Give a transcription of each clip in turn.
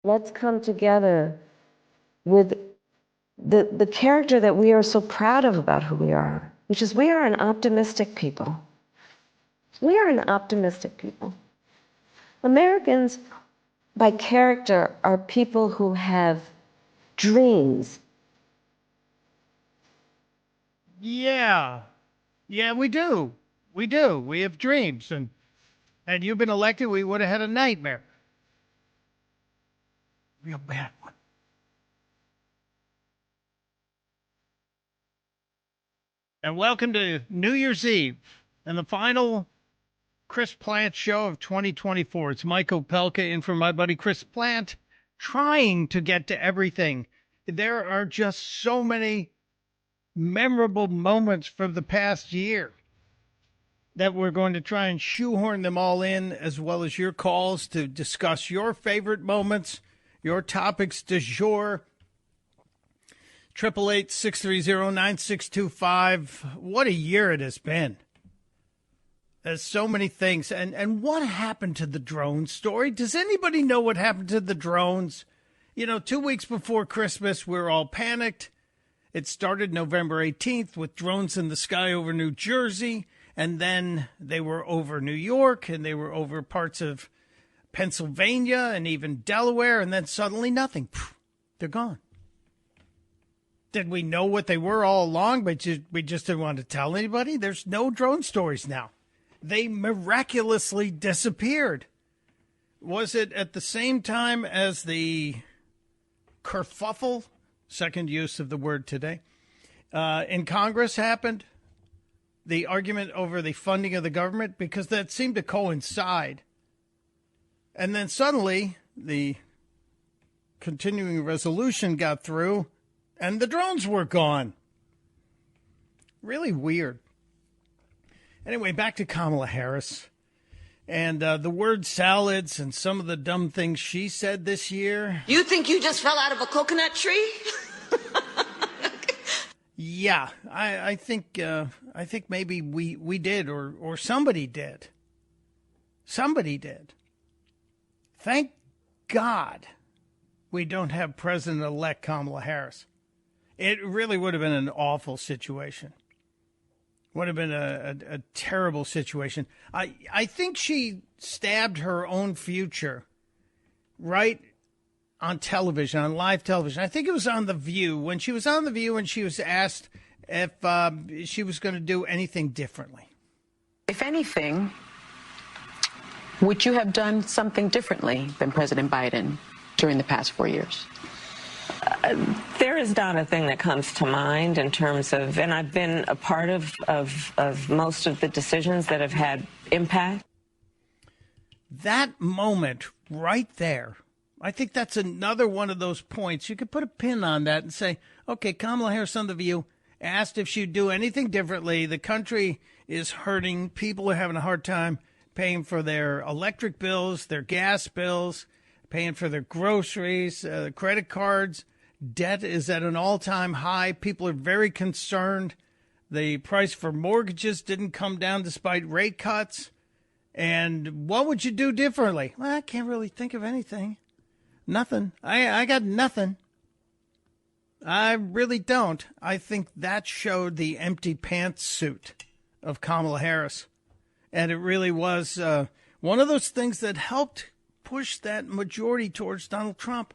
Let's come together with the character that we are so proud of about who we are, which is we are an optimistic people. We are an optimistic people. Americans, by character, are people who have dreams. Yeah. Yeah, we do. We do. We have dreams. And had you been elected, we would have had a nightmare. Real bad one. And welcome to New Year's Eve and the final Chris Plant show of 2024. It's Mike Opelka in for my buddy Chris Plant, trying to get to everything. There are just so many memorable moments from the past year that we're going to try and shoehorn them all in, as well as your calls to discuss your favorite moments, your topics du jour. 888-630-9625. What a year it has been. There's so many things. And what happened to the drone story? Does anybody know what happened to the drones? You know, 2 weeks before Christmas, we're all panicked. It started November 18th with drones in the sky over New Jersey. And then they were over New York, and they were over parts of Pennsylvania and even Delaware. And then suddenly nothing. They're gone. Did we know what they were all along, but we just didn't want to tell anybody? There's no drone stories now. They miraculously disappeared. Was it at the same time as the kerfuffle, second use of the word today, in Congress happened? The argument over the funding of the government? Because that seemed to coincide. And then suddenly the continuing resolution got through, and the drones were gone. Really weird. Anyway, back to Kamala Harris and the word salads and some of the dumb things she said this year. You think you just fell out of a coconut tree? Yeah, I think maybe we did, or somebody did. Somebody did. Thank God we don't have President-elect Kamala Harris. It really would have been an awful situation. Would have been a terrible situation. I think she stabbed her own future right on television, on live television. I think it was on The View. When she was on The View and she was asked if she was going to do anything differently. If anything, would you have done something differently than President Biden during the past 4 years? There is not a thing that comes to mind in terms of, and I've been a part of most of the decisions that have had impact. That moment right there, I think that's another one of those points. You could put a pin on that and say, okay, Kamala Harris on The View asked if she'd do anything differently. The country is hurting. People are having a hard time paying for their electric bills, their gas bills, paying for their groceries, credit cards. Debt is at an all-time high. People are very concerned. The price for mortgages didn't come down despite rate cuts. And what would you do differently? Well, I can't really think of anything. Nothing. I got nothing. I really don't. I think that showed the empty pantsuit of Kamala Harris. And it really was one of those things that helped push that majority towards Donald Trump.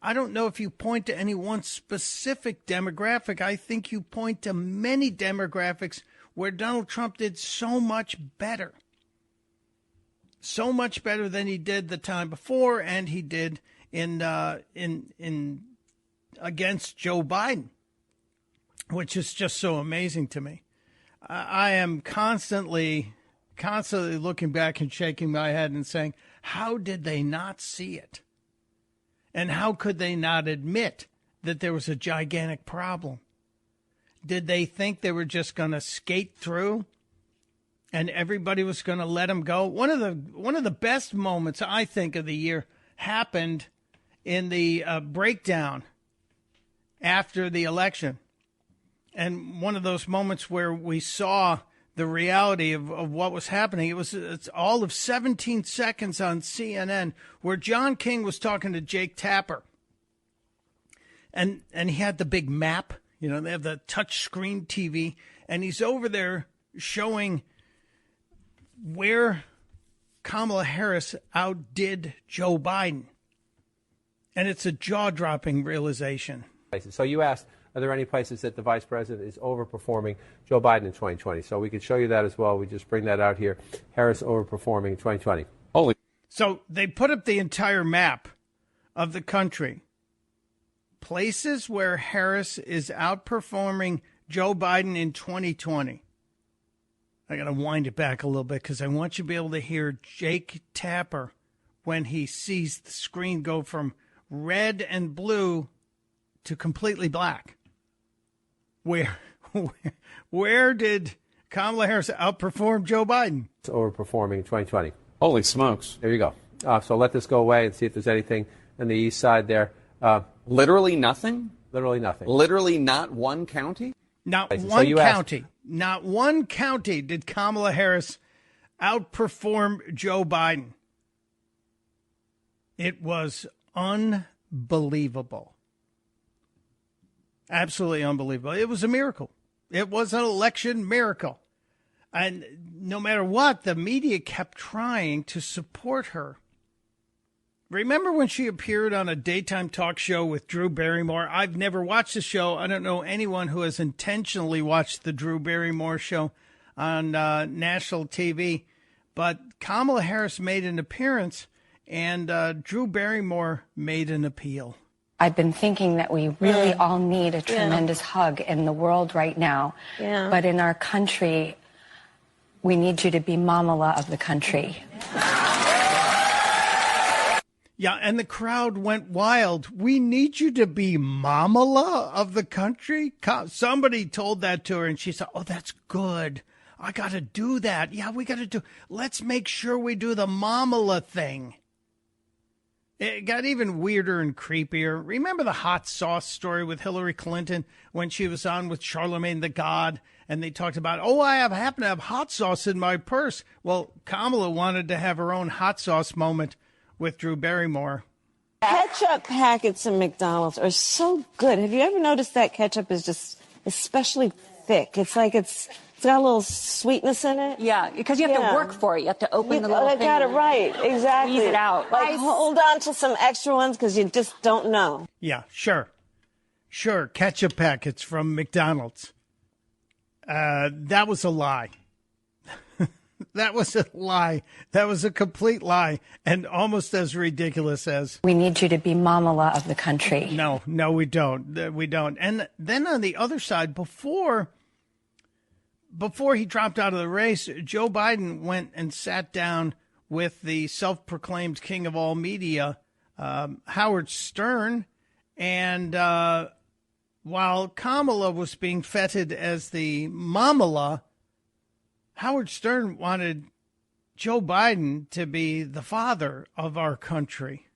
I don't know if you point to any one specific demographic. I think you point to many demographics where Donald Trump did so much better. So much better than he did the time before, and he did in against Joe Biden, which is just so amazing to me. I am constantly looking back and shaking my head and saying, how did they not see it? And how could they not admit that there was a gigantic problem? Did they think they were just going to skate through and everybody was going to let them go? One of the best moments, I think, of the year happened in the breakdown after the election. And one of those moments where we saw the reality of what was happening. It's all of 17 seconds on CNN where John King was talking to Jake Tapper. And he had the big map, they have the touch screen TV, and he's over there showing where Kamala Harris outdid Joe Biden. And it's a jaw-dropping realization. So you asked, are there any places that the vice president is overperforming Joe Biden in 2020? So we could show you that as well. We just bring that out here. Harris overperforming in 2020. Holy. So they put up the entire map of the country. Places where Harris is outperforming Joe Biden in 2020. I got to wind it back a little bit because I want you to be able to hear Jake Tapper when he sees the screen go from red and blue to completely black. Where did Kamala Harris outperform Joe Biden? It's overperforming in 2020. Holy smokes. There you go. So let this go away and see if there's anything on the east side there. Literally nothing? Literally nothing. Literally not one county? Not one county. Not one county did Kamala Harris outperform Joe Biden. It was unbelievable. Absolutely unbelievable. It was a miracle. It was an election miracle. And no matter what, the media kept trying to support her. Remember when she appeared on a daytime talk show with Drew Barrymore? I've never watched the show. I don't know anyone who has intentionally watched the Drew Barrymore show on national TV. But Kamala Harris made an appearance, and Drew Barrymore made an appeal. I've been thinking that we really all need a tremendous hug in the world right now. Yeah. But in our country, we need you to be Mamala of the country. Yeah, and the crowd went wild. We need you to be Mamala of the country? Somebody told that to her, and she said, oh, that's good. I got to do that. Yeah, we got to do. Let's make sure we do the Mamala thing. It got even weirder and creepier. Remember the hot sauce story with Hillary Clinton when she was on with Charlemagne the God, and they talked about, I happen to have hot sauce in my purse. Well, Kamala wanted to have her own hot sauce moment with Drew Barrymore. Ketchup packets in McDonald's are so good. Have you ever noticed that ketchup is just especially thick? It's like it's got a little sweetness in it. Yeah, because you have to work for it. You have to open the little thing. I got it right. Exactly. Squeeze it out. Like hold on to some extra ones because you just don't know. Yeah, sure. Sure, ketchup packets from McDonald's. That was a lie. That was a lie. That was a complete lie and almost as ridiculous as... We need you to be Mamala of the country. No, we don't. We don't. And then on the other side, before he dropped out of the race, Joe Biden went and sat down with the self-proclaimed king of all media, Howard Stern. And while Kamala was being feted as the Mamala, Howard Stern wanted Joe Biden to be the father of our country.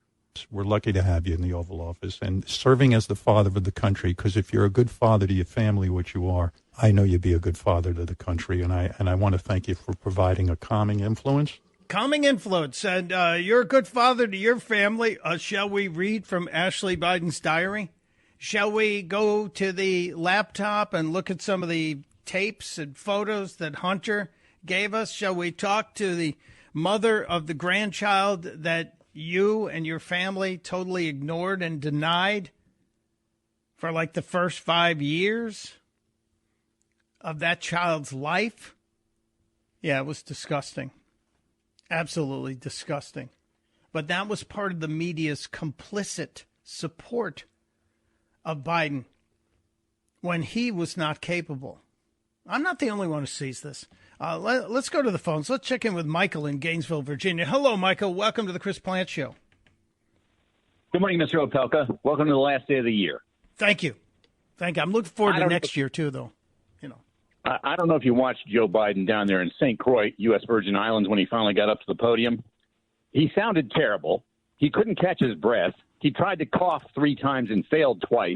We're lucky to have you in the Oval Office and serving as the father of the country, because if you're a good father to your family, which you are, I know you'd be a good father to the country. And I want to thank you for providing a calming influence. Calming influence. And you're a good father to your family. Shall we read from Ashley Biden's diary? Shall we go to the laptop and look at some of the tapes and photos that Hunter gave us? Shall we talk to the mother of the grandchild that you and your family totally ignored and denied for like the first 5 years of that child's life? Yeah, it was disgusting. Absolutely disgusting. But that was part of the media's complicit support of Biden when he was not capable. I'm not the only one who sees this. Let's go to the phones. Let's check in with Michael in Gainesville, Virginia. Hello, Michael. Welcome to the Chris Plant Show. Good morning, Mr. Opelka. Welcome to the last day of the year. Thank you. I'm looking forward to next year, too, though. I don't know if you watched Joe Biden down there in St. Croix, U.S. Virgin Islands, when he finally got up to the podium. He sounded terrible. He couldn't catch his breath. He tried to cough 3 times and failed twice.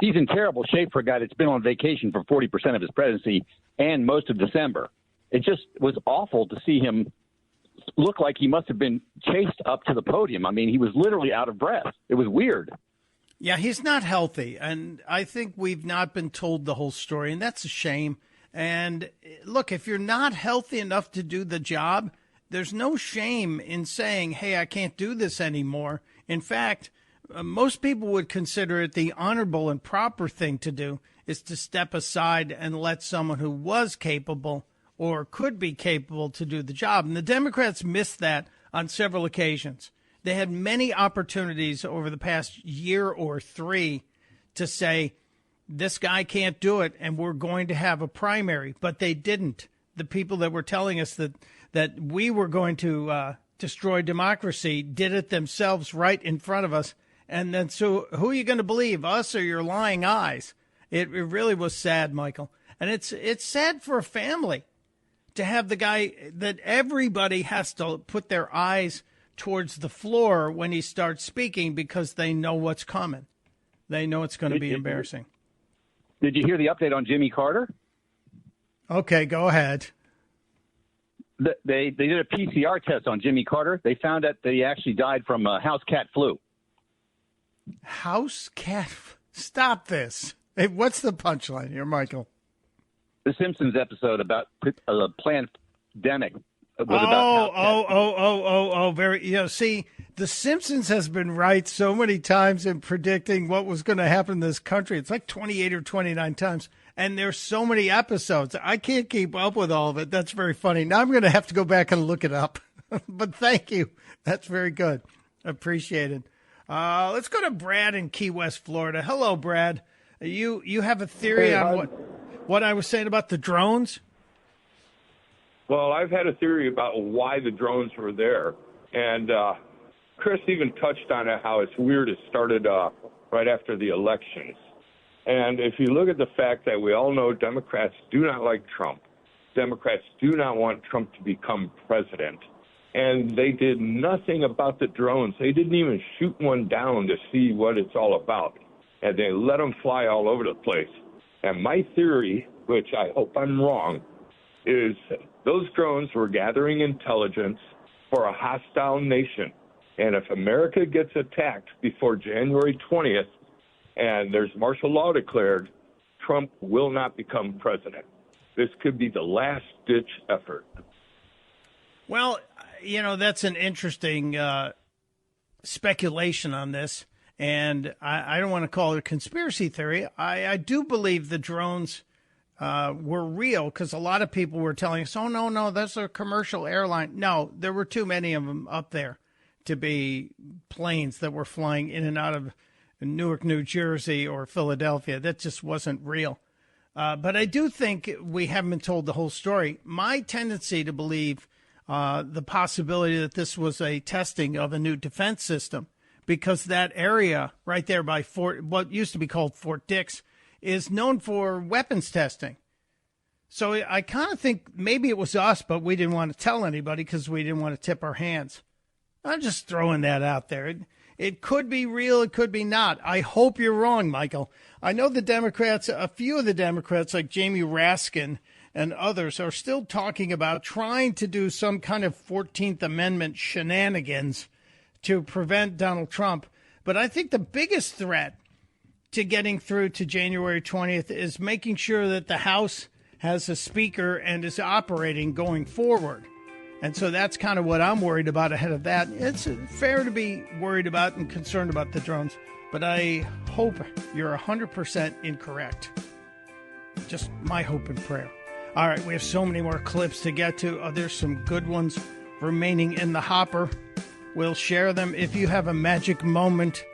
He's in terrible shape for a guy that's been on vacation for 40% of his presidency and most of December. It just was awful to see him look like he must have been chased up to the podium. I mean, he was literally out of breath. It was weird. Yeah, he's not healthy, and I think we've not been told the whole story, and that's a shame. And look, if you're not healthy enough to do the job, there's no shame in saying, hey, I can't do this anymore. In fact, most people would consider it the honorable and proper thing to do is to step aside and let someone who was capable or could be capable to do the job. And the Democrats missed that on several occasions. They had many opportunities over the past year or three to say, this guy can't do it, and we're going to have a primary. But they didn't. The people that were telling us that we were going to destroy democracy did it themselves right in front of us. And then, so who are you going to believe, us or your lying eyes? It really was sad, Michael. And it's sad for a family to have the guy that everybody has to put their eyes towards the floor when he starts speaking because they know what's coming. They know it's going to be embarrassing. Did you hear the update on Jimmy Carter? Okay, go ahead. They did a PCR test on Jimmy Carter. They found that he actually died from house cat flu. House cat? Stop this. Hey, what's the punchline here, Michael? The Simpsons episode about a pandemic. Very. See, The Simpsons has been right so many times in predicting what was going to happen in this country. It's like 28 or 29 times. And there's so many episodes. I can't keep up with all of it. That's very funny. Now I'm going to have to go back and look it up. But thank you. That's very good. Appreciate it. Let's go to Brad in Key West, Florida. Hello, Brad. You have a theory on what I was saying about the drones? Well, I've had a theory about why the drones were there. And Chris even touched on it, how it's weird it started right after the elections. And if you look at the fact that we all know Democrats do not like Trump, Democrats do not want Trump to become president, and they did nothing about the drones. They didn't even shoot one down to see what it's all about, and they let them fly all over the place. And my theory, which I hope I'm wrong, is those drones were gathering intelligence for a hostile nation. And if America gets attacked before January 20th, and there's martial law declared, Trump will not become president. This could be the last-ditch effort. Well, that's an interesting speculation on this, and I don't want to call it a conspiracy theory. I do believe the drones were real because a lot of people were telling us, oh, no, that's a commercial airline. No, there were too many of them up there to be planes that were flying in and out of Newark, New Jersey, or Philadelphia. That just wasn't real. But I do think we haven't been told the whole story. My tendency to believe the possibility that this was a testing of a new defense system, because that area right there by what used to be called Fort Dix, is known for weapons testing. So I kind of think maybe it was us, but we didn't want to tell anybody because we didn't want to tip our hands. I'm just throwing that out there. It could be real. It could be not. I hope you're wrong, Michael. I know the Democrats, a few of the Democrats like Jamie Raskin and others are still talking about trying to do some kind of 14th Amendment shenanigans to prevent Donald Trump. But I think the biggest threat to getting through to January 20th is making sure that the House has a speaker and is operating going forward. And so that's kind of what I'm worried about ahead of that. It's fair to be worried about and concerned about the drones, but I hope you're 100% incorrect. Just my hope and prayer. All right, we have so many more clips to get to. There's some good ones remaining in the hopper. We'll share them. If you have a magic moment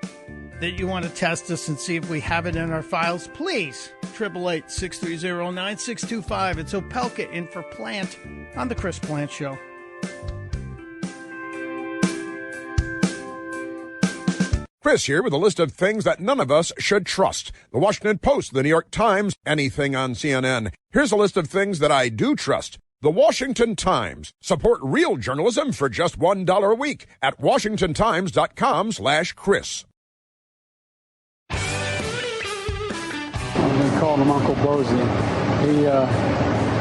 that you want to test us and see if we have it in our files, please, 888-630-9625. It's Opelka in for Plant on The Chris Plant Show. Chris here with a list of things that none of us should trust. The Washington Post, the New York Times, anything on CNN. Here's a list of things that I do trust. The Washington Times. Support real journalism for just $1 a week at washingtontimes.com/Chris. We called him Uncle Bozy.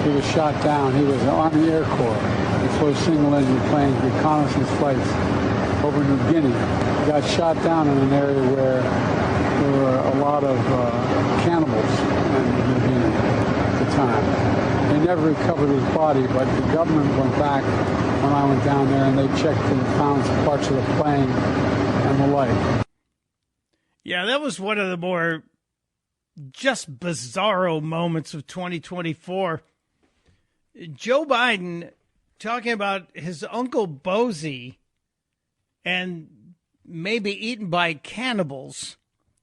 he was shot down. He was an Army Air Corps. He flew single-engine planes, reconnaissance flights over New Guinea. He got shot down in an area where there were a lot of cannibals in New Guinea at the time. They never recovered his body, but the government went back when I went down there, and they checked and found parts of the plane and the like. Yeah, that was one of the more just bizarro moments of 2024. Joe Biden talking about his Uncle Bosie and maybe eaten by cannibals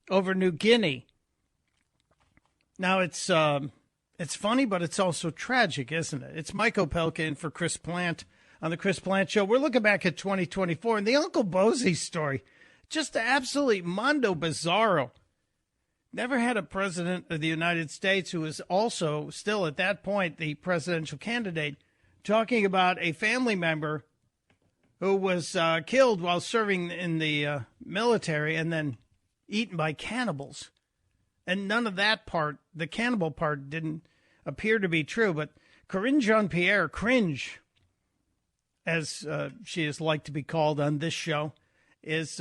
over New Guinea. Now, it's funny, but it's also tragic, isn't it? It's Mike Opelka in for Chris Plant on the Chris Plant Show. We're looking back at 2024 and the Uncle Bosie story. Just absolutely mondo bizarro. Never had a president of the United States who was also still at that point the presidential candidate talking about a family member who was killed while serving in the military and then eaten by cannibals. And none of that part, the cannibal part, didn't appear to be true. But Corinne Jean-Pierre, Cringe, as she is like to be called on this show, is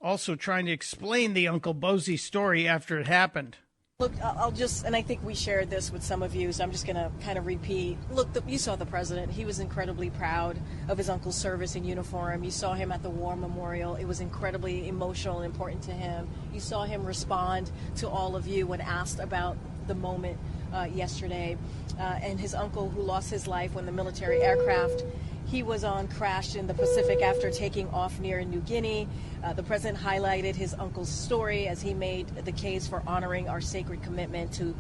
also trying to explain the Uncle Bosie story after it happened. Look, I'll just, and I think we shared this with some of you, so I'm just going to kind of repeat. Look, you saw the president. He was incredibly proud of his uncle's service in uniform. You saw him at the War Memorial. It was incredibly emotional and important to him. You saw him respond to all of you when asked about the moment yesterday. And his uncle, who lost his life when the military aircraft he was on crashed in the Pacific after taking off near New Guinea. The president highlighted his uncle's story as he made the case for honoring our sacred commitment to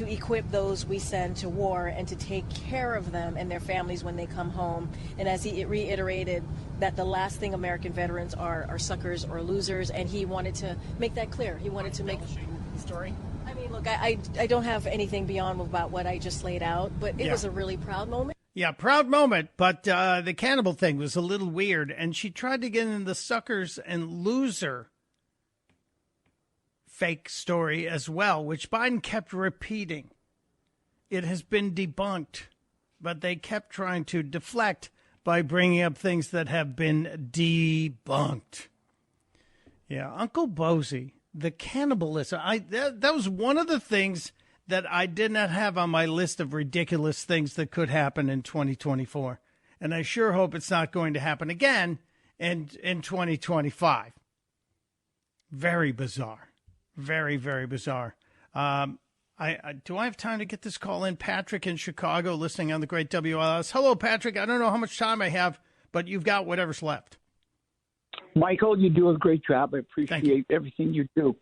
equip those we send to war and to take care of them and their families when they come home. And as he reiterated that the last thing American veterans are suckers or losers, and he wanted to make that clear. He wanted to make the story. I mean, look, I don't have anything beyond about what I just laid out, but it was a really proud moment. Yeah, proud moment, but the cannibal thing was a little weird, and she tried to get in the suckers and loser fake story as well, which Biden kept repeating. It has been debunked, but they kept trying to deflect by bringing up things that have been debunked. Yeah, Uncle Bosie, the cannibalism, that was one of the things that I did not have on my list of ridiculous things that could happen in 2024. And I sure hope it's not going to happen again in 2025. Very bizarre. Very, very bizarre. Do I have time to get this call in? Patrick in Chicago, listening on the great WLS. Hello, Patrick. I don't know how much time I have, but you've got whatever's left. Michael, you do a great job. I appreciate everything you do.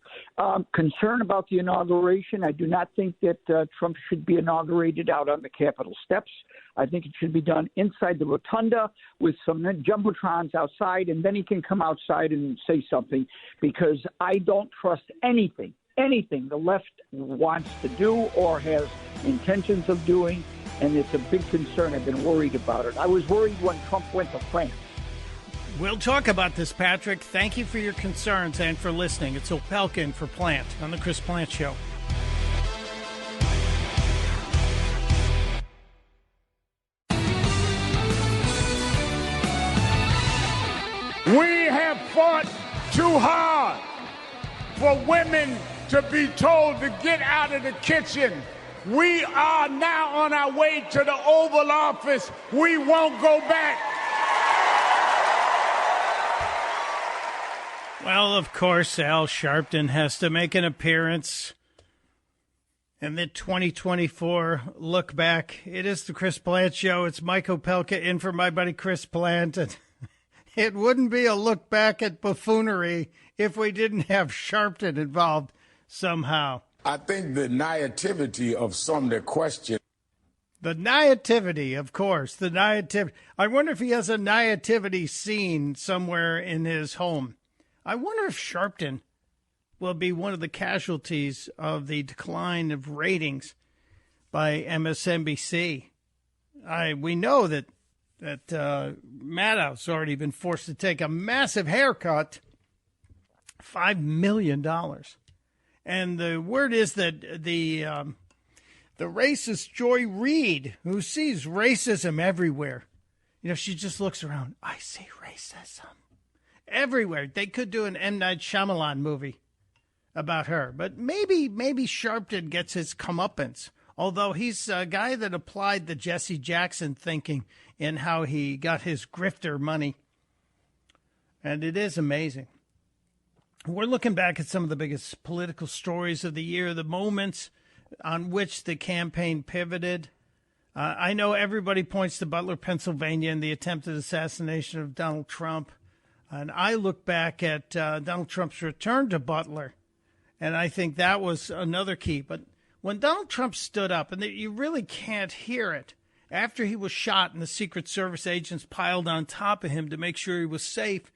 Concern about the inauguration, I do not think that Trump should be inaugurated out on the Capitol steps. I think it should be done inside the rotunda with some jumbotrons outside, and then he can come outside and say something, because I don't trust anything the left wants to do or has intentions of doing, and it's a big concern. I've been worried about it. I was worried when Trump went to France. We'll talk about this, Patrick. Thank you for your concerns and for listening. It's Opelka in for Plant on the Chris Plant Show. We have fought too hard for women to be told to get out of the kitchen. We are now on our way to the Oval Office. We won't go back. Well, of course, Al Sharpton has to make an appearance in the 2024 look back. It is the Chris Plant Show. It's Mike Opelka in for my buddy Chris Plant. And it wouldn't be a look back at buffoonery if we didn't have Sharpton involved somehow. I think the naivety of some that question. The naivety, of course, the naivety. I wonder if he has a naivety scene somewhere in his home. I wonder if Sharpton will be one of the casualties of the decline of ratings by MSNBC. We know that Maddow's already been forced to take a massive haircut, $5 million. And the word is that the the racist Joy Reid, who sees racism everywhere. You know, she just looks around. I see racism everywhere. They could do an M. Night Shyamalan movie about her. But maybe Sharpton gets his comeuppance. Although he's a guy that applied the Jesse Jackson thinking in how he got his grifter money. And it is amazing. We're looking back at some of the biggest political stories of the year, the moments on which the campaign pivoted. I know everybody points to Butler, Pennsylvania, and the attempted assassination of Donald Trump. And I look back at Donald Trump's return to Butler, and I think that was another key. But when Donald Trump stood up, and you really can't hear it, after he was shot and the Secret Service agents piled on top of him to make sure he was safe,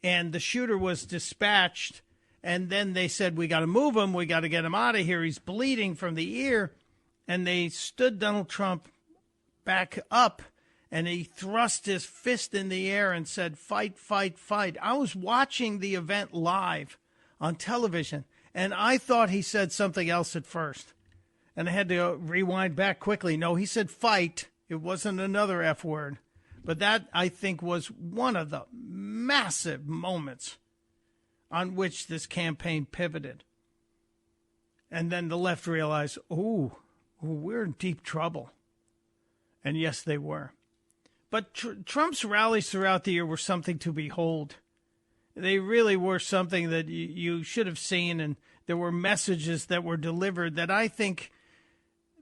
and the shooter was dispatched, and then they said, we got to move him, we got to get him out of here, he's bleeding from the ear, and they stood Donald Trump back up, and he thrust his fist in the air and said, fight, fight, fight. I was watching the event live on television, and I thought he said something else at first. And I had to rewind back quickly. No, he said fight. It wasn't another F word. But that, I think, was one of the massive moments on which this campaign pivoted. And then the left realized, oh, we're in deep trouble. And yes, they were. But Trump's rallies throughout the year were something to behold. They really were something that you should have seen, and there were messages that were delivered that I think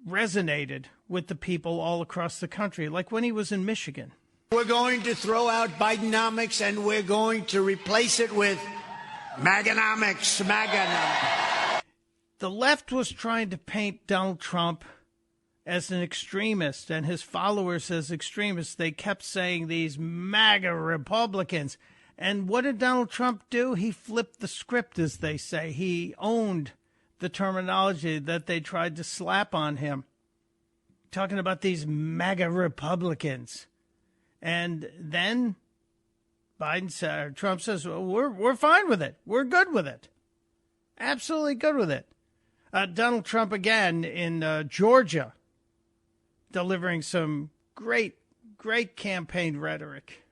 resonated with the people all across the country, like when he was in Michigan. We're going to throw out Bidenomics, and we're going to replace it with Maganomics. The left was trying to paint Donald Trump as an extremist and his followers as extremists. They kept saying these MAGA Republicans. And what did Donald Trump do? He flipped the script, as they say. He owned the terminology that they tried to slap on him, talking about these MAGA Republicans. And then Trump says, well, we're fine with it. We're good with it. Absolutely good with it. Donald Trump again in Georgia, delivering some great campaign rhetoric.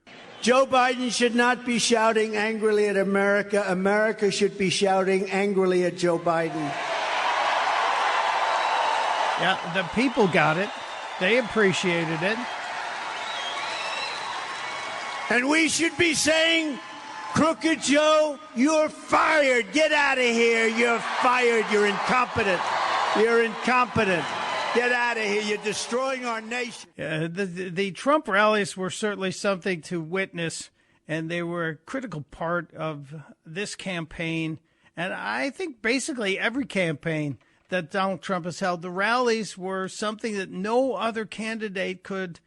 Joe Biden should not be shouting angrily at America. America should be shouting angrily at Joe Biden. Yeah, the people got it. They appreciated it. And we should be saying, Crooked Joe, you're fired. Get out of here. You're fired. You're incompetent. You're incompetent. Get out of here. You're destroying our nation. The Trump rallies were certainly something to witness, and they were a critical part of this campaign. And I think basically every campaign that Donald Trump has held, the rallies were something that no other candidate could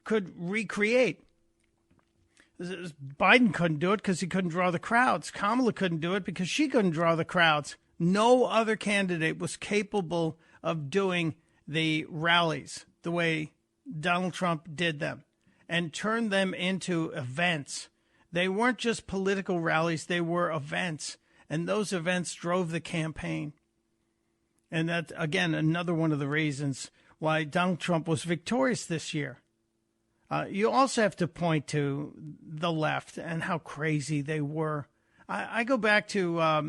recreate. Biden couldn't do it because he couldn't draw the crowds. Kamala couldn't do it because she couldn't draw the crowds. No other candidate was capable of doing the rallies the way Donald Trump did them and turned them into events. They weren't just political rallies, they were events. And those events drove the campaign. And that, again, another one of the reasons why Donald Trump was victorious this year. You also have to point to the left and how crazy they were. I go back to a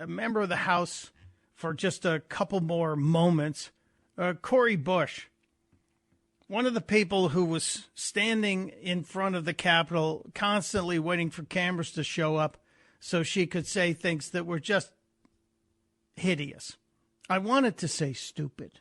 member of the House for just a couple more moments, Cori Bush, one of the people who was standing in front of the Capitol, constantly waiting for cameras to show up so she could say things that were just hideous. I wanted to say stupid,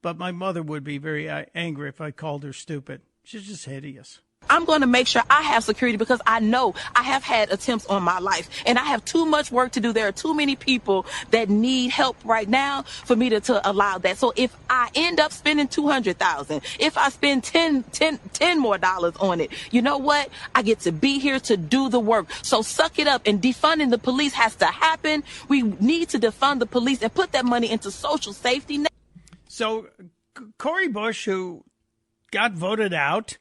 but my mother would be very angry if I called her stupid. She's just hideous. I'm going to make sure I have security because I know I have had attempts on my life and I have too much work to do. There are too many people that need help right now for me to allow that. So if I end up spending $200,000, if I spend $10 more on it, you know what? I get to be here to do the work. So suck it up, and defunding the police has to happen. We need to defund the police and put that money into social safety net. So Cori Bush, who got voted out,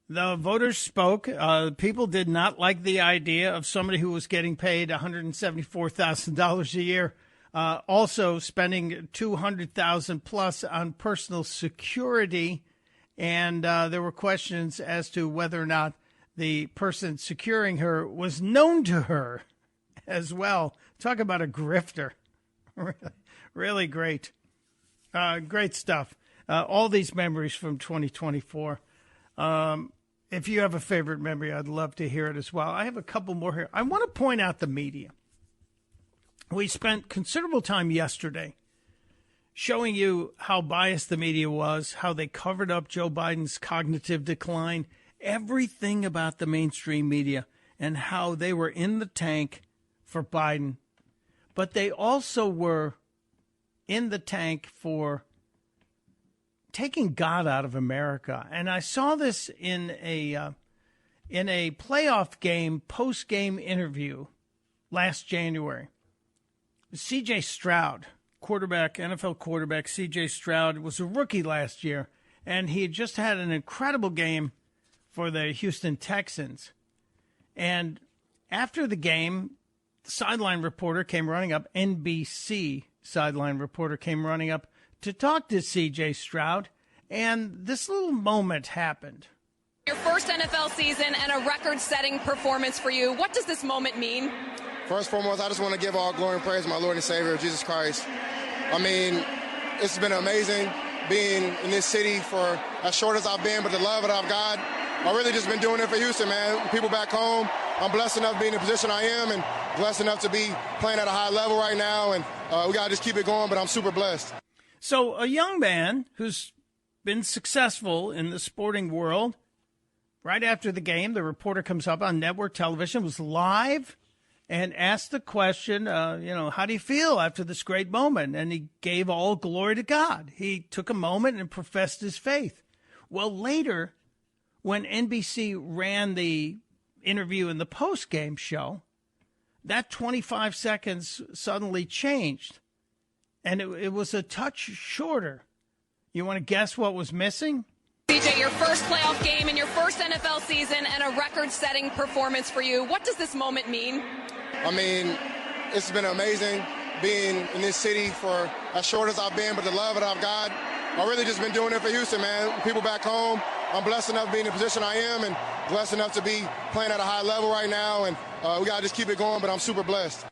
the voters spoke. People did not like the idea of somebody who was getting paid $174,000 a year Also spending $200,000 plus on personal security. And there were questions as to whether or not the person securing her was known to her as well. Talk about a grifter. Really great. Great stuff. All these memories from 2024. If you have a favorite memory, I'd love to hear it as well. I have a couple more here. I want to point out the media. We spent considerable time yesterday showing you how biased the media was, how they covered up Joe Biden's cognitive decline, everything about the mainstream media, and how they were in the tank for Biden. But they also were in the tank for taking God out of America. And I saw this in a playoff game, post-game interview last January. C.J. Stroud, NFL quarterback C.J. Stroud, was a rookie last year, and he had just had an incredible game for the Houston Texans. And after the game, the sideline reporter came running up, NBC sideline reporter came running up to talk to C.J. Stroud, and this little moment happened. Your first NFL season and a record-setting performance for you. What does this moment mean? First and foremost, I just want to give all glory and praise to my Lord and Savior, Jesus Christ. I mean, it's been amazing being in this city for as short as I've been, but the love that I've got, I've really just been doing it for Houston, man. People back home, I'm blessed enough to be in the position I am and blessed enough to be playing at a high level right now, and we got to just keep it going, but I'm super blessed. So a young man who's been successful in the sporting world, right after the game, the reporter comes up on network television, was live, and asked the question, how do you feel after this great moment? And he gave all glory to God. He took a moment and professed his faith. Well, later, when NBC ran the interview in the post-game show, that 25 seconds suddenly changed, and it was a touch shorter. You want to guess what was missing? CJ, your first playoff game in your first NFL season and a record-setting performance for you. What does this moment mean? I mean, it's been amazing being in this city for as short as I've been, but the love that I've got, I've really just been doing it for Houston, man. People back home, I'm blessed enough to be in the position I am and blessed enough to be playing at a high level right now, and we got to just keep it going, but I'm super blessed.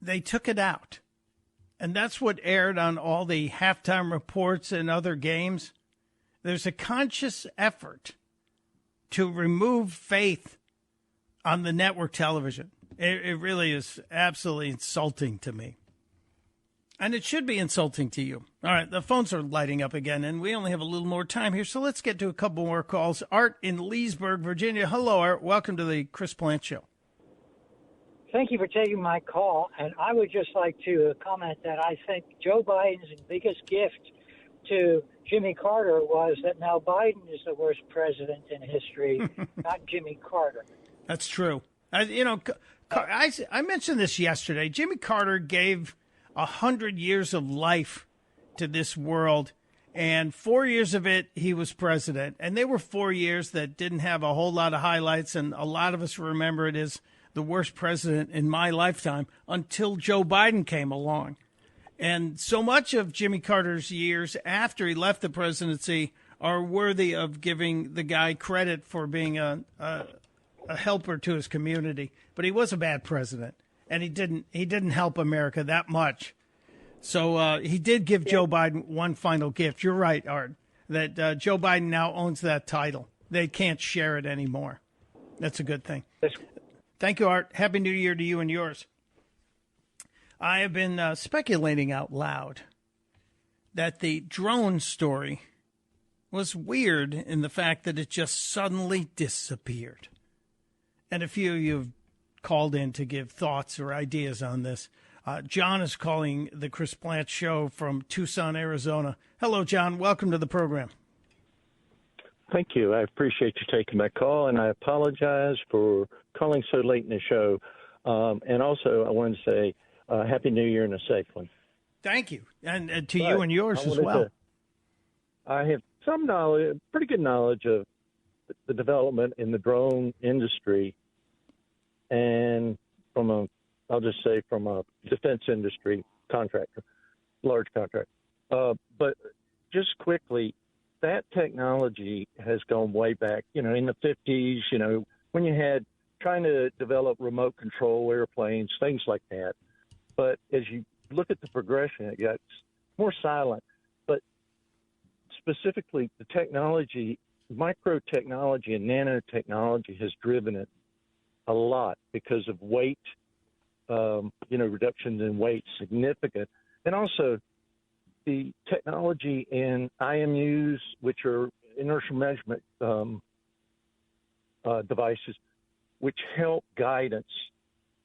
They took it out, and that's what aired on all the halftime reports and other games. There's a conscious effort to remove faith on the network television. It really is absolutely insulting to me. And it should be insulting to you. All right, the phones are lighting up again, and we only have a little more time here, so let's get to a couple more calls. Art in Leesburg, Virginia. Hello, Art. Welcome to the Chris Plant Show. Thank you for taking my call, and I would just like to comment that I think Joe Biden's biggest gift to Jimmy Carter was that now Biden is the worst president in history, not Jimmy Carter. That's true. I mentioned this yesterday. Jimmy Carter gave 100 years of life to this world, and 4 years of it he was president. And they were 4 years that didn't have a whole lot of highlights, and a lot of us remember it as the worst president in my lifetime until Joe Biden came along. And so much of Jimmy Carter's years after he left the presidency are worthy of giving the guy credit for being a helper to his community. But he was a bad president, and he didn't help America that much. So he did give Joe Biden one final gift. You're right, Art, that Joe Biden now owns that title. They can't share it anymore. That's a good thing. Thank you, Art. Happy New Year to you and yours. I have been speculating out loud that the drone story was weird in the fact that it just suddenly disappeared. And a few of you have called in to give thoughts or ideas on this. John is calling the Chris Plant Show from Tucson, Arizona. Hello, John. Welcome to the program. Thank you. I appreciate you taking my call, and I apologize for calling so late in the show. And also, I wanted to say Happy New Year and a safe one. Thank you. And to you and yours as well. I have some knowledge, pretty good knowledge of the development in the drone industry. And from a I'll just say from a defense industry contractor, large contractor. But just quickly, that technology has gone way back, in the 50s, when you had trying to develop remote control airplanes, things like that. But as you look at the progression, it got more silent. But specifically, the technology, micro technology and nanotechnology has driven it a lot because of weight, reductions in weight, significant. And also the technology in IMUs, which are inertial measurement devices, which help guidance,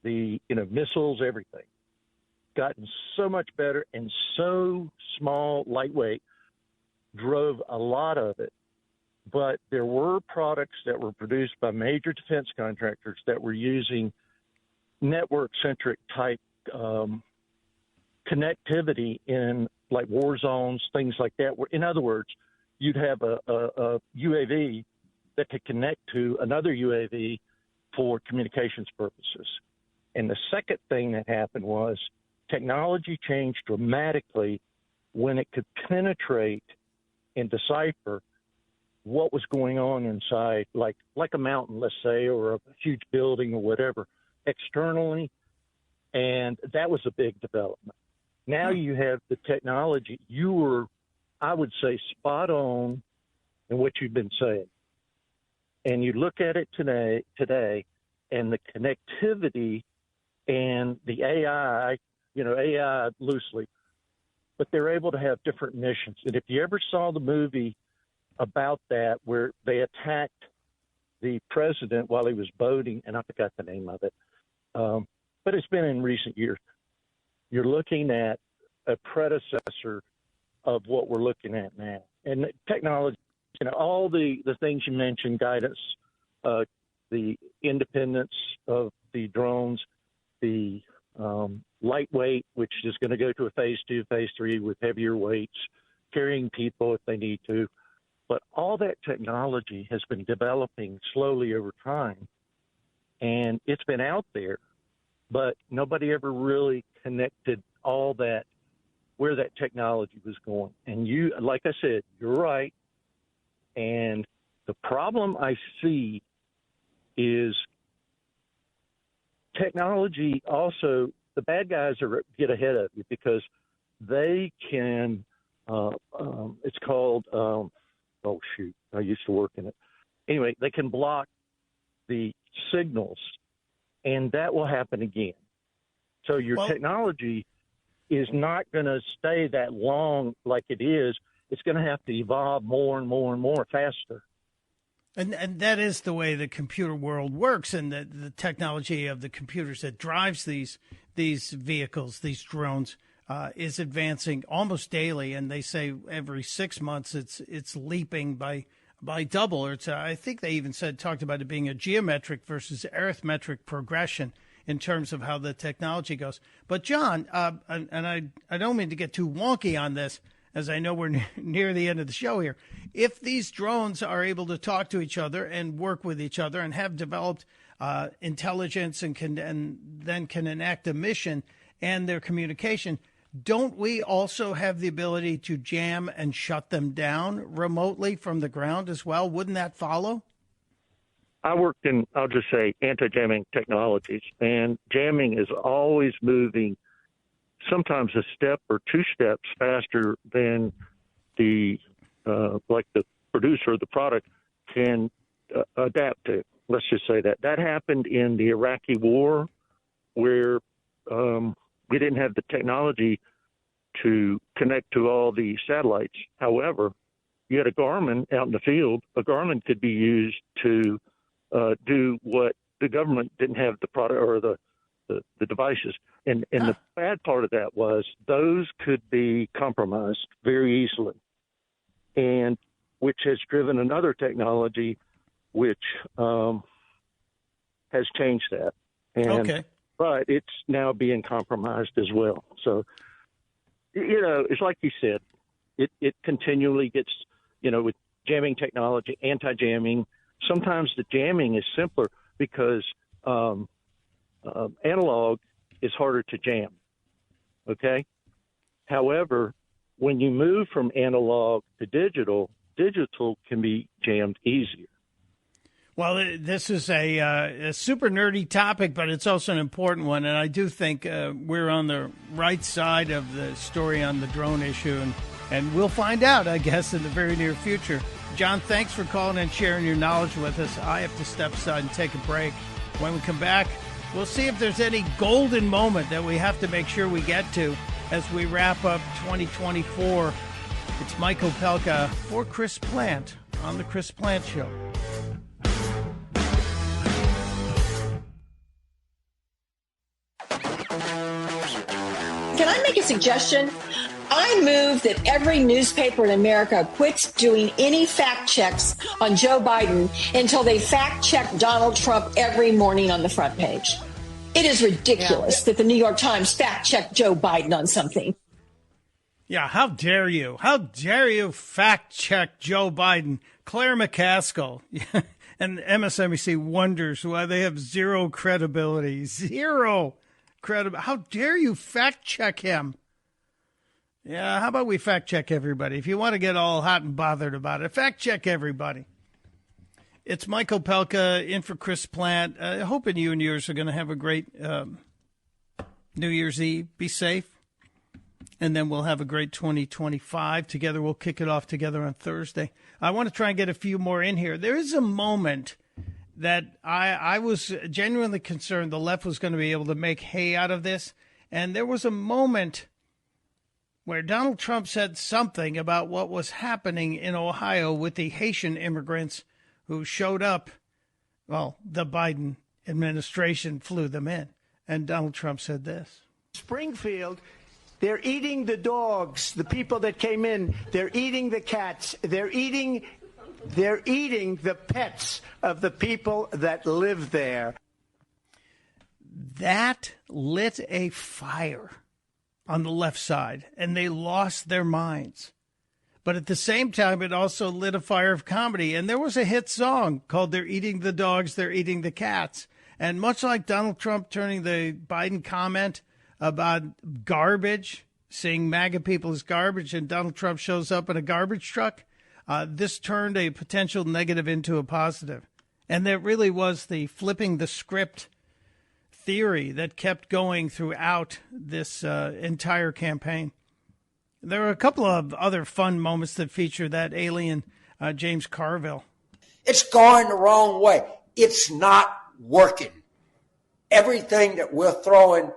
the missiles, everything, gotten so much better and so small, lightweight, drove a lot of it. But there were products that were produced by major defense contractors that were using network-centric type connectivity in like war zones, things like that. In other words, you'd have a UAV that could connect to another UAV for communications purposes. And the second thing that happened was technology changed dramatically when it could penetrate and decipher what was going on inside, like a mountain, let's say, or a huge building or whatever, externally. And that was a big development. Now you have the technology. You were, I would say, spot on in what you've been saying. And you look at it today, and the connectivity and the AI, AI loosely, but they're able to have different missions. And if you ever saw the movie about that, where they attacked the president while he was boating, and I forgot the name of it, but it's been in recent years, you're looking at a predecessor of what we're looking at now. And technology, all the things you mentioned, guidance, the independence of the drones, the lightweight, which is going to go to a phase 2, phase 3 with heavier weights, carrying people if they need to. But all that technology has been developing slowly over time, and it's been out there, but nobody ever really connected all that, where that technology was going. And you, like I said, you're right. And the problem I see is technology also, the bad guys get ahead of you because they can, it's called, oh, shoot, I used to work in it. Anyway, they can block the signals, and that will happen again. So your technology is not going to stay that long like it is. It's going to have to evolve more and more and more faster. And that is the way the computer world works, and the technology of the computers that drives these vehicles, these drones, is advancing almost daily. And they say every 6 months it's leaping by double. Or I think they even talked about it being a geometric versus arithmetic progression in terms of how the technology goes. But John, and I don't mean to get too wonky on this, as I know we're near the end of the show here. If these drones are able to talk to each other and work with each other and have developed intelligence and then can enact a mission and their communication, don't we also have the ability to jam and shut them down remotely from the ground as well? Wouldn't that follow? I worked in, I'll just say, anti-jamming technologies, and jamming is always moving sometimes a step or 2 steps faster than the producer of the product can adapt to. Let's just say that. That happened in the Iraqi war, where we didn't have the technology to connect to all the satellites. However, you had a Garmin out in the field. A Garmin could be used to do what the government didn't have the product or the devices. And the bad part of that was those could be compromised very easily, and which has driven another technology which has changed that. And, but it's now being compromised as well. So, it's like you said, it continually gets, with jamming technology, anti-jamming. Sometimes the jamming is simpler because analog is harder to jam. Okay? However, when you move from analog to digital, digital can be jammed easier. Well, this is a super nerdy topic, but it's also an important one. And I do think we're on the right side of the story on the drone issue. And we'll find out, I guess, in the very near future. John, thanks for calling and sharing your knowledge with us. I have to step aside and take a break. When we come back, we'll see if there's any golden moment that we have to make sure we get to as we wrap up 2024. It's Mike Opelka for Chris Plant on The Chris Plant Show. Can I make a suggestion? I move that every newspaper in America quits doing any fact checks on Joe Biden until they fact check Donald Trump every morning on the front page. It is ridiculous that the New York Times fact checked Joe Biden on something. Yeah, how dare you? How dare you fact check Joe Biden? Claire McCaskill and MSNBC wonders why they have zero credibility. Zero credibility. How dare you fact check him? Yeah, how about we fact check everybody? If you want to get all hot and bothered about it, fact check everybody. It's Mike Opelka in for Chris Plant. Hoping you and yours are going to have a great New Year's Eve. Be safe. And then we'll have a great 2025 together. We'll kick it off together on Thursday. I want to try and get a few more in here. There is a moment that I was genuinely concerned the left was going to be able to make hay out of this. And there was a moment where Donald Trump said something about what was happening in Ohio with the Haitian immigrants who showed up. Well, the Biden administration flew them in. And Donald Trump said this. Springfield, they're eating the dogs, the people that came in. They're eating the cats. They're eating the pets of the people that live there. That lit a fire on the left side, and they lost their minds. But at the same time, it also lit a fire of comedy. And there was a hit song called They're Eating the Dogs, They're Eating the Cats. And much like Donald Trump turning the Biden comment about garbage, saying MAGA people is garbage, and Donald Trump shows up in a garbage truck, this turned a potential negative into a positive. And there really was the flipping the script theory that kept going throughout this entire campaign. There were a couple of other fun moments that feature that alien, James Carville. It's going the wrong way. It's not working. Everything that we're throwing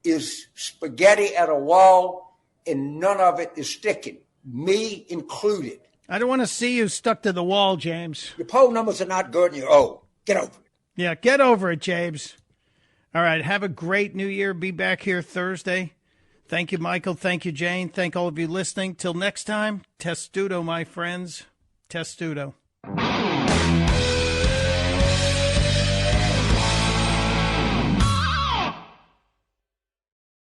is spaghetti at a wall, and none of it is sticking, me included. I don't want to see you stuck to the wall, James. Your poll numbers are not good, and you're old. Get over it. Yeah, get over it, James. All right, have a great New Year. Be back here Thursday. Thank you, Michael. Thank you, Jane. Thank all of you listening. Till next time, testudo, my friends. Testudo.